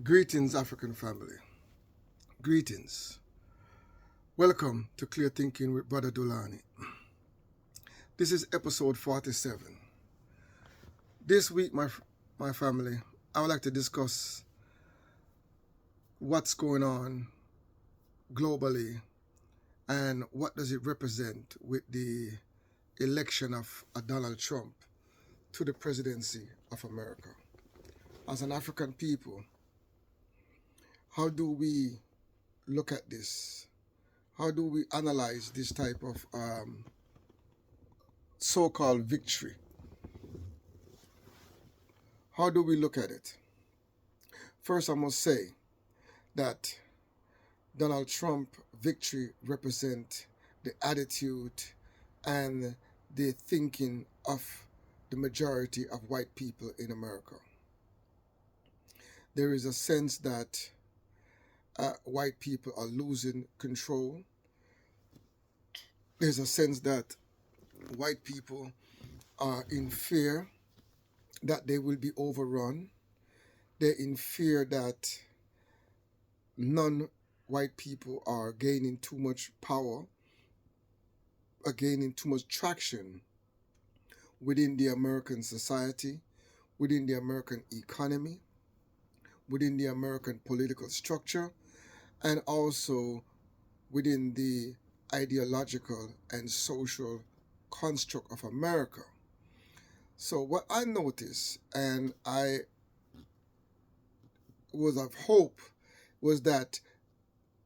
Greetings, African family. Greetings. Welcome to Clear Thinking with Brother Dulani. This is episode 47. This week, my family, I would like to discuss what's going on globally and what does it represent with the election of Donald Trump to the presidency of America. As an African people, how do we look at this? How do we analyze this type of so-called victory? How do we look at it? First, I must say that Donald Trump victory represents the attitude and the thinking of the majority of white people in America. There is a sense that white people are losing control. There's a sense that white people are in fear that they will be overrun. They're in fear that non-white people are gaining too much power, are gaining too much traction within the American society, within the American economy, within the American political structure, and also within the ideological and social construct of America. So what I noticed, and I was of hope, was that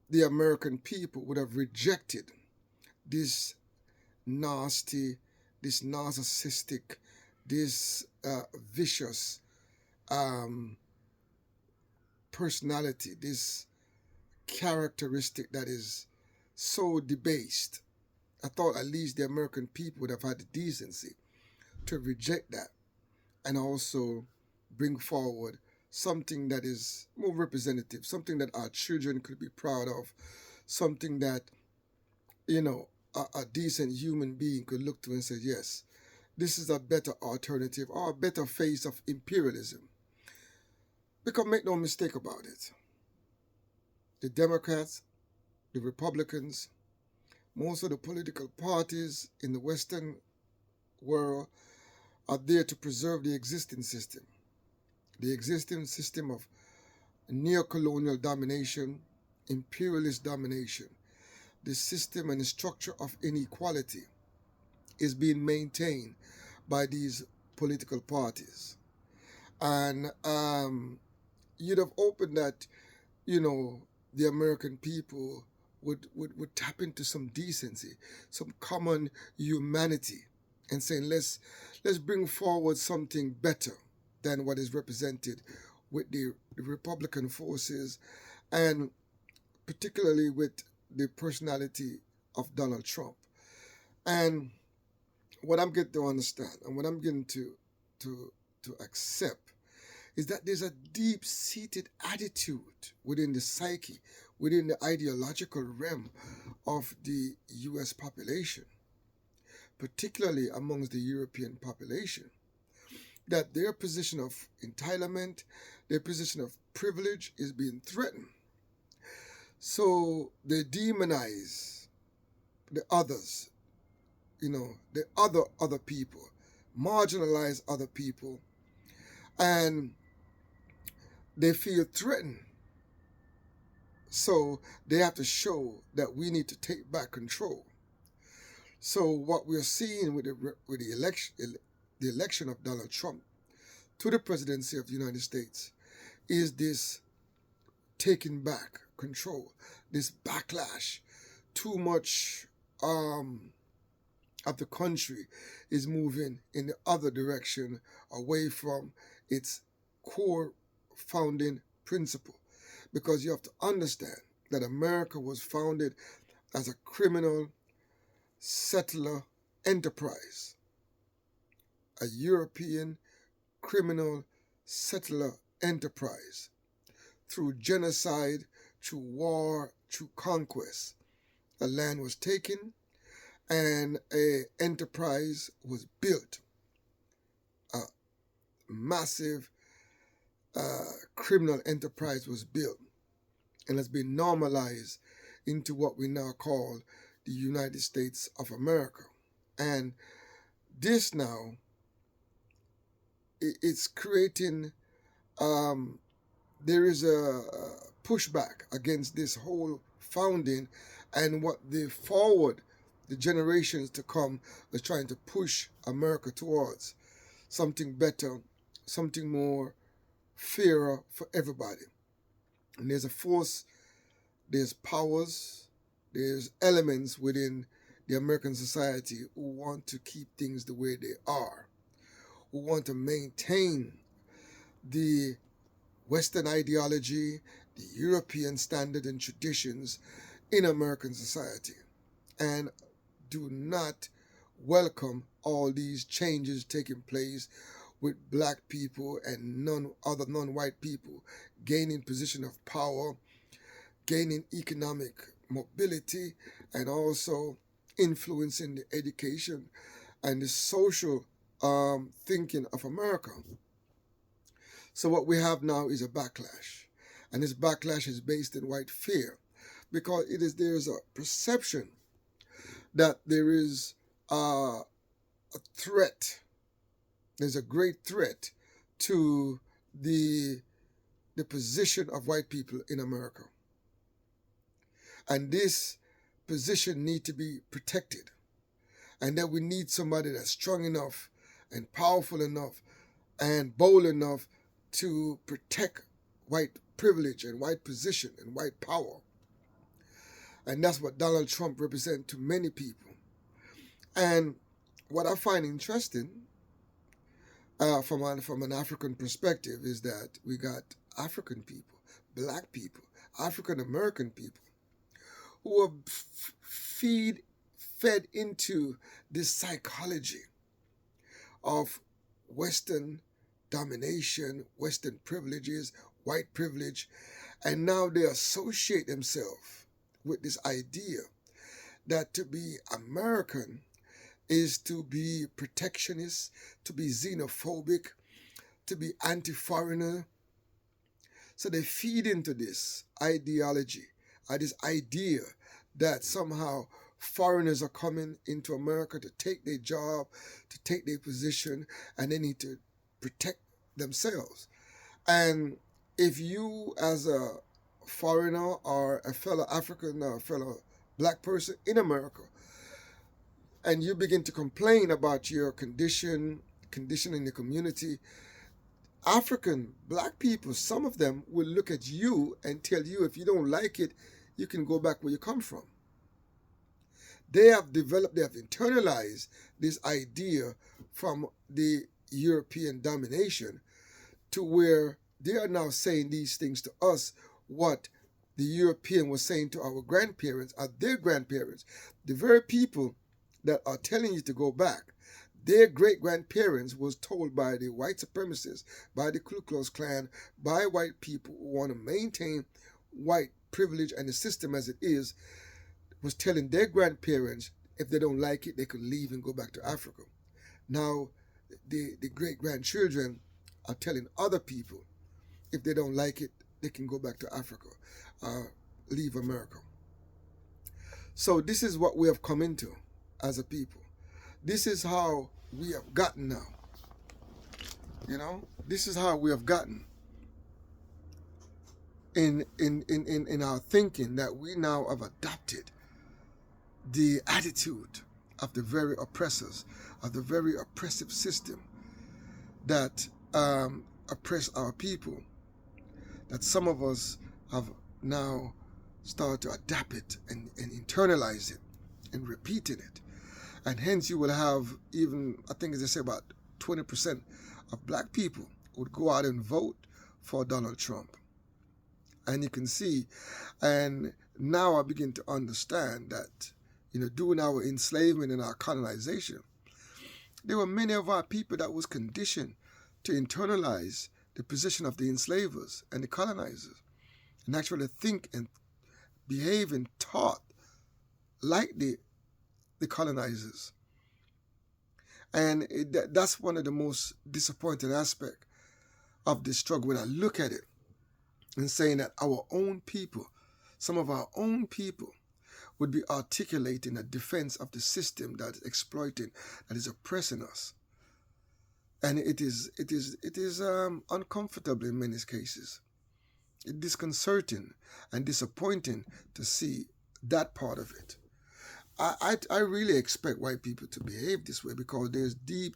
the American people would have rejected this nasty, this narcissistic, this vicious personality, this characteristic that is so debased. I thought at least the American people would have had the decency to reject that and also bring forward something that is more representative, something that our children could be proud of, something that, a decent human being could look to and say, yes, this is a better alternative or a better face of imperialism. Because make no mistake about it, the Democrats, the Republicans, most of the political parties in the Western world are there to preserve the existing system of neo-colonial domination, imperialist domination. The system and the structure of inequality is being maintained by these political parties. And you'd have opened that, the American people would tap into some decency, some common humanity, and saying, let's bring forward something better than what is represented with the Republican forces, and particularly with the personality of Donald Trump. And what I'm getting to understand and what I'm getting to accept is that there's a deep-seated attitude within the psyche, within the ideological realm of the U.S. population, particularly amongst the European population, that their position of entitlement, their position of privilege is being threatened. So they demonize the others, the other people, marginalize other people, and they feel threatened. So they have to show that we need to take back control. So what we're seeing with the election of Donald Trump to the presidency of the United States is this taking back control, this backlash. Too much of the country is moving in the other direction, away from its core founding principle. Because you have to understand that America was founded as a criminal settler enterprise, a European criminal settler enterprise. Through genocide, through war, through conquest, a land was taken and an enterprise was built, a massive criminal enterprise was built and has been normalized into what we now call the United States of America. And this now, it's creating, there is a pushback against this whole founding and what the generations to come are trying to push America towards something better, something more fairer for everybody. And there's a force, there's powers, there's elements within the American society who want to keep things the way they are, who want to maintain the Western ideology, the European standard and traditions in American society, and do not welcome all these changes taking place with black people and other non-white people gaining position of power, gaining economic mobility, and also influencing the education and the social thinking of America. So what we have now is a backlash, and this backlash is based in white fear, because there's a perception that there is a threat. There's a great threat to the position of white people in America, and this position need to be protected, and that we need somebody that's strong enough and powerful enough and bold enough to protect white privilege and white position and white power. And that's what Donald Trump represents to many people. And what I find interesting from an African perspective is that we got African people, black people, African American people who are fed into this psychology of Western domination, Western privileges, white privilege, and now they associate themselves with this idea that to be American is to be protectionist, to be xenophobic, to be anti-foreigner. So they feed into this ideology, this idea that somehow foreigners are coming into America to take their job, to take their position, and they need to protect themselves. And if you, as a foreigner or a fellow African or a fellow black person in America, and you begin to complain about your condition in the community, African black people, some of them will look at you and tell you if you don't like it, you can go back where you come from. They have internalized this idea from the European domination to where they are now saying these things to us, what the European was saying to our grandparents, or their grandparents. The very people that are telling you to go back, their great-grandparents was told by the white supremacists, by the Ku Klux Klan, by white people who want to maintain white privilege and the system as it is, was telling their grandparents if they don't like it, they could leave and go back to Africa. Now, the great-grandchildren are telling other people if they don't like it, they can go back to Africa, leave America. So this is what we have come into as a people. This is how we have gotten now. You know, this is how we have gotten in our thinking, that we now have adopted the attitude of the very oppressors, of the very oppressive system that oppress our people, that some of us have now started to adapt it and internalize it and repeating it. And hence you will have even, I think as they say, about 20% of black people would go out and vote for Donald Trump. And you can see, and now I begin to understand that, you know, during our enslavement and our colonization, there were many of our people that was conditioned to internalize the position of the enslavers and the colonizers, and actually think and behave and thought like the colonizers. And that's one of the most disappointing aspects of this struggle when I look at it. and saying that our own people, some of our own people, would be articulating a defense of the system that is exploiting, that is oppressing us. And it is uncomfortable in many cases. It's disconcerting and disappointing to see that part of it. I really expect white people to behave this way because there's deep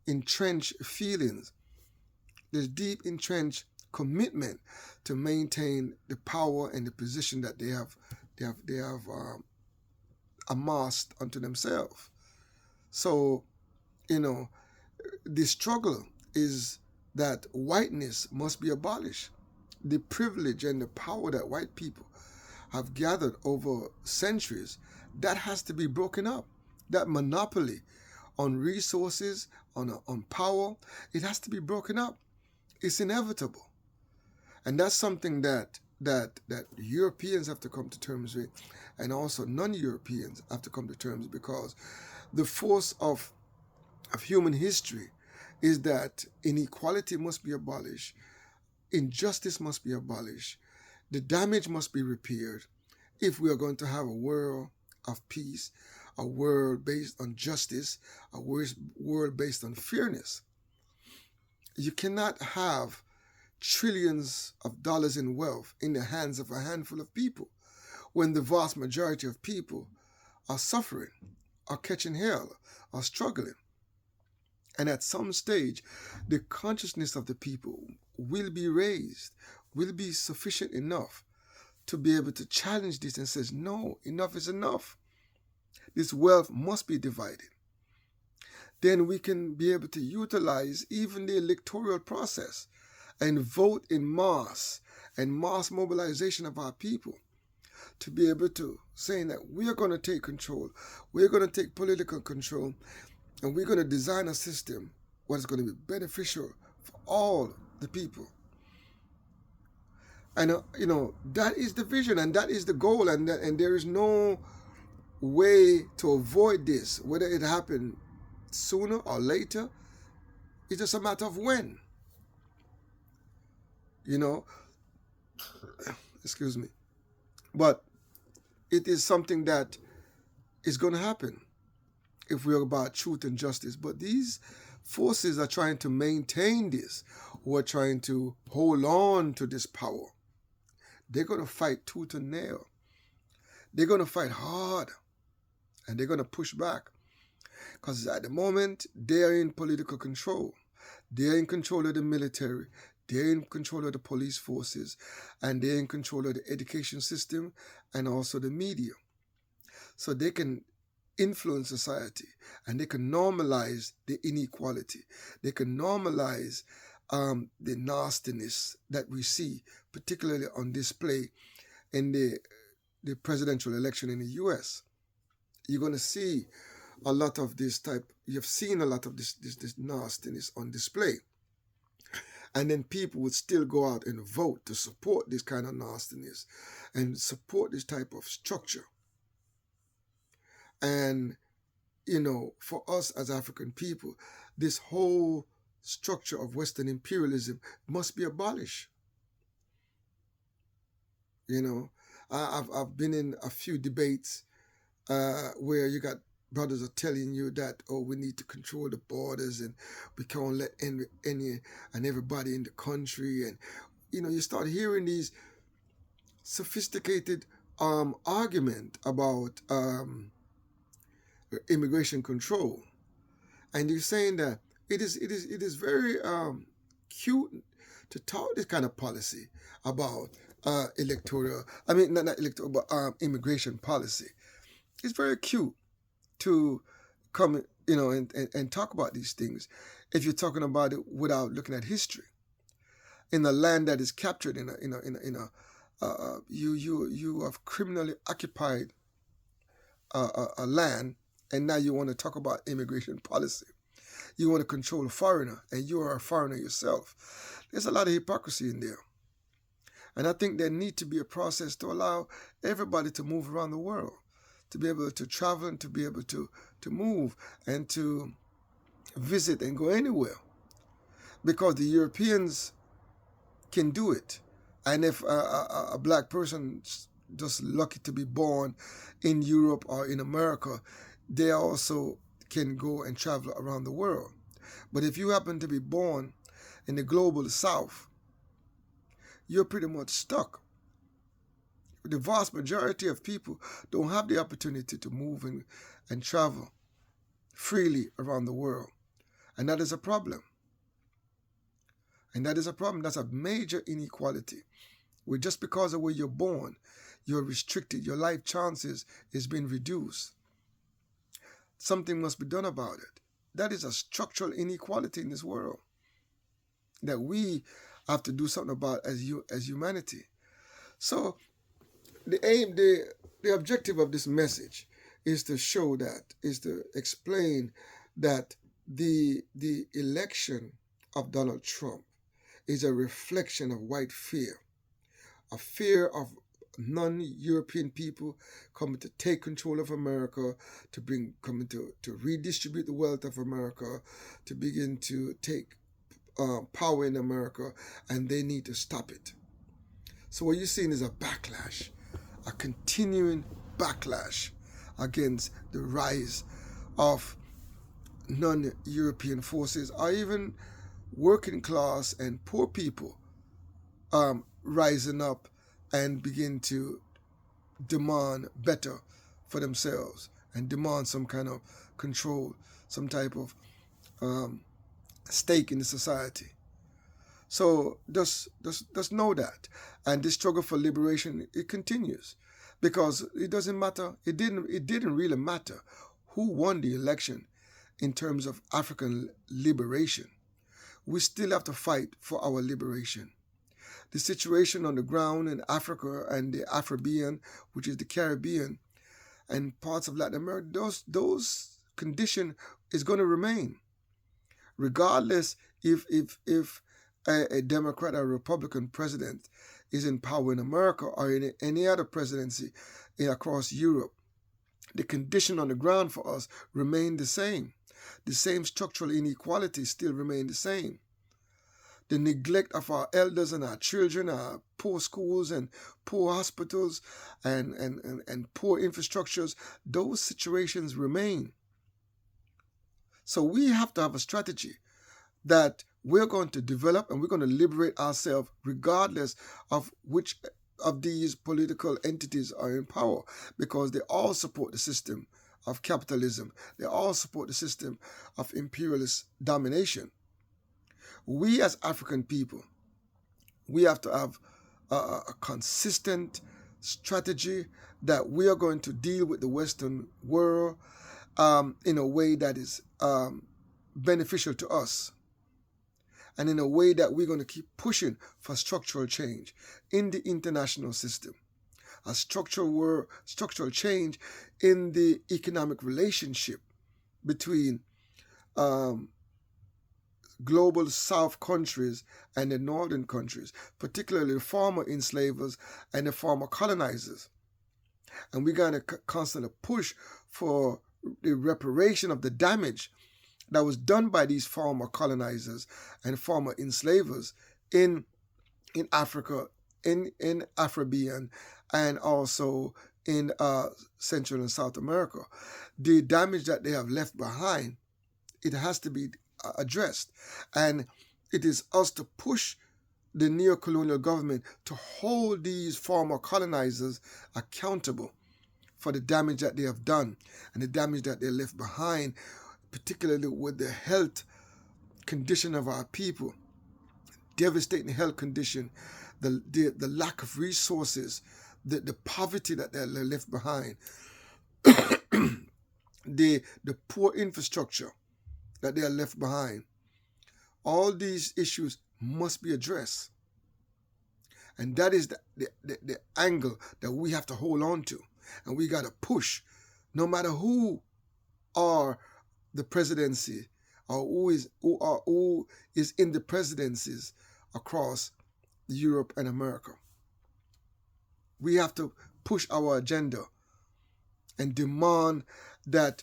entrenched feelings, there's deep entrenched commitment to maintain the power and the position that they have amassed unto themselves. So, you know, the struggle is that whiteness must be abolished. The privilege and the power that white people have gathered over centuries, that has to be broken up. That monopoly on resources, on power, it has to be broken up. It's inevitable. And that's something that Europeans have to come to terms with, and also non-Europeans have to come to terms, because the force of human history is that inequality must be abolished, injustice must be abolished, the damage must be repaired if we are going to have a world of peace, a world based on justice, a world based on fairness. You cannot have trillions of dollars in wealth in the hands of a handful of people when the vast majority of people are suffering, are catching hell, are struggling. And at some stage, the consciousness of the people will be raised, will be sufficient enough to be able to challenge this and says, no, enough is enough. This wealth must be divided. Then we can be able to utilize even the electoral process and vote in mass and mass mobilization of our people to be able to saying that we are going to take control, we're going to take political control, and we're going to design a system what is going to be beneficial for all the people. And that is the vision and that is the goal, and there is no way to avoid this, whether it happens sooner or later. It's just a matter of when. Excuse me. But it is something that is going to happen if we're about truth and justice. But these forces are trying to maintain this, or are trying to hold on to this power. They're going to fight tooth and nail. They're going to fight hard, and they're going to push back. Because at the moment, they're in political control. They're in control of the military. They're in control of the police forces. And they're in control of the education system and also the media. So they can influence society, and they can normalize the inequality. They can normalize the nastiness that we see, particularly on display in the presidential election in the U.S. You're going to see a lot of this type. You've seen a lot of this nastiness on display. And then people would still go out and vote to support this kind of nastiness and support this type of structure. And, for us as African people, this whole structure of Western imperialism must be abolished. I've been in a few debates where you got brothers are telling you that, we need to control the borders and we can't let any and everybody in the country. And, you start hearing these sophisticated argument about immigration control. And you're saying that it is very cute to talk this kind of policy about not electoral, but immigration policy. It's very cute to come, and talk about these things if you're talking about it without looking at history. In a land that is captured you have criminally occupied a land, and now you want to talk about immigration policy. You want to control a foreigner, and you are a foreigner yourself. There's a lot of hypocrisy in there. And I think there needs to be a process to allow everybody to move around the world, to be able to travel and to be able to move and to visit and go anywhere. Because the Europeans can do it. And if a black person just lucky to be born in Europe or in America, they also can go and travel around the world. But if you happen to be born in the global South, you're pretty much stuck. The vast majority of people don't have the opportunity to move and travel freely around the world. And that is a problem. And that is a problem. That's a major inequality. Where just because of where you're born, you're restricted. Your life chances is being reduced. Something must be done about it. That is a structural inequality in this world that we have to do something about as humanity. So the objective of this message is to show that, is to explain that the election of Donald Trump is a reflection of white fear, a fear of non-European people coming to take control of America, coming to redistribute the wealth of America, to begin to take power in America, and they need to stop it. So what you're seeing is a backlash, a continuing backlash against the rise of non-European forces, or even working class and poor people rising up and begin to demand better for themselves and demand some kind of control, some type of stake in the society. So just know that. And this struggle for liberation, it continues, because it doesn't matter. It didn't really matter who won the election in terms of African liberation. We still have to fight for our liberation. The situation on the ground in Africa and the Afrobean, which is the Caribbean, and parts of Latin America, those conditions is going to remain, regardless if a Democrat or Republican president is in power in America or in any other presidency across Europe. The condition on the ground for us remain the same. The same structural inequalities still remain the same. The neglect of our elders and our children, our poor schools and poor hospitals and poor infrastructures, those situations remain. So we have to have a strategy that we're going to develop, and we're going to liberate ourselves regardless of which of these political entities are in power, because they all support the system of capitalism. They all support the system of imperialist domination. We as African people, we have to have a consistent strategy that we are going to deal with the Western world in a way that is beneficial to us, and in a way that we're going to keep pushing for structural change in the international system, a structural change in the economic relationship between global South countries and the northern countries, particularly the former enslavers and the former colonizers. And we're going to constantly push for the reparation of the damage that was done by these former colonizers and former enslavers in Africa, in Afrobean, and also in Central and South America. The damage that they have left behind, it has to be addressed. And it is us to push the neo-colonial government to hold these former colonizers accountable for the damage that they have done and the damage that they left behind, particularly with the health condition of our people, devastating health condition, the lack of resources, the poverty that they left behind, the poor infrastructure that they are left behind. All these issues must be addressed. And that is the angle that we have to hold on to. And we got to push, no matter who are the presidency or who is in the presidencies across Europe and America. We have to push our agenda and demand that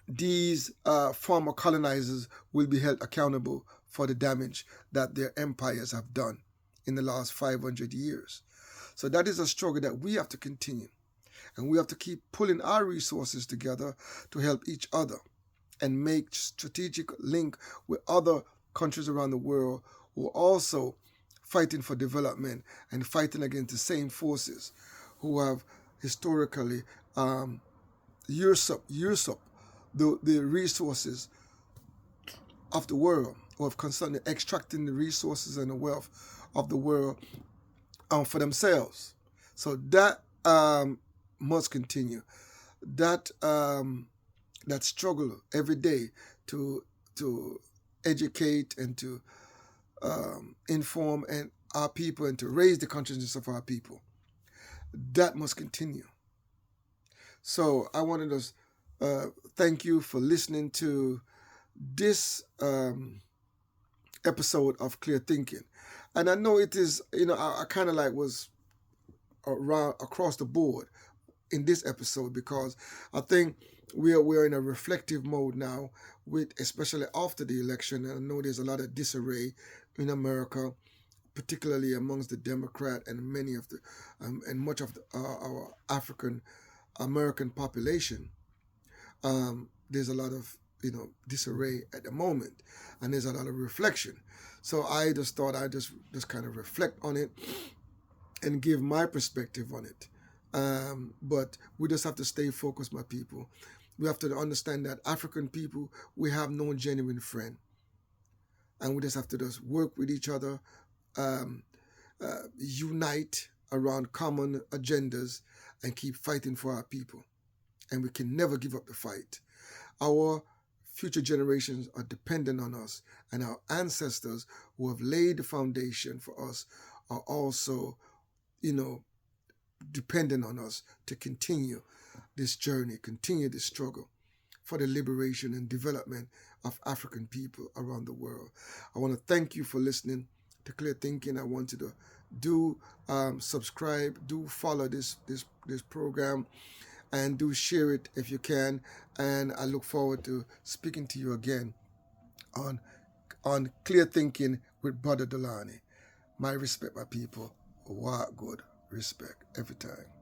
these former colonizers will be held accountable for the damage that their empires have done in the last 500 years. So that is a struggle that we have to continue. And we have to keep pulling our resources together to help each other and make strategic link with other countries around the world who are also fighting for development and fighting against the same forces who have historically usurped the resources of the world, or have constantly extracting the resources and the wealth of the world for themselves. So that must continue. That struggle every day to educate and to inform and our people and to raise the consciousness of our people, that must continue. So I wanted to thank you for listening to this episode of Clear Thinking. And I know it is, I kind of like was around across the board in this episode, because I think we're in a reflective mode now, with especially after the election. And I know there's a lot of disarray in America, particularly amongst the Democrat and many of the and much of our African American population. There's a lot of disarray at the moment, and there's a lot of reflection. So I just thought I'd just kind of reflect on it and give my perspective on it. But we just have to stay focused, my people. We have to understand that African people, we have no genuine friend. And we just have to just work with each other, unite around common agendas, and keep fighting for our people. And we can never give up the fight. Our future generations are dependent on us, and our ancestors who have laid the foundation for us are also, dependent on us to continue this journey, continue this struggle for the liberation and development of African people around the world. I want to thank you for listening to Clear Thinking. I want you to do subscribe, do follow this program, and do share it if you can. And I look forward to speaking to you again on Clear Thinking with Brother Dulani. My respect, my people. What good respect every time.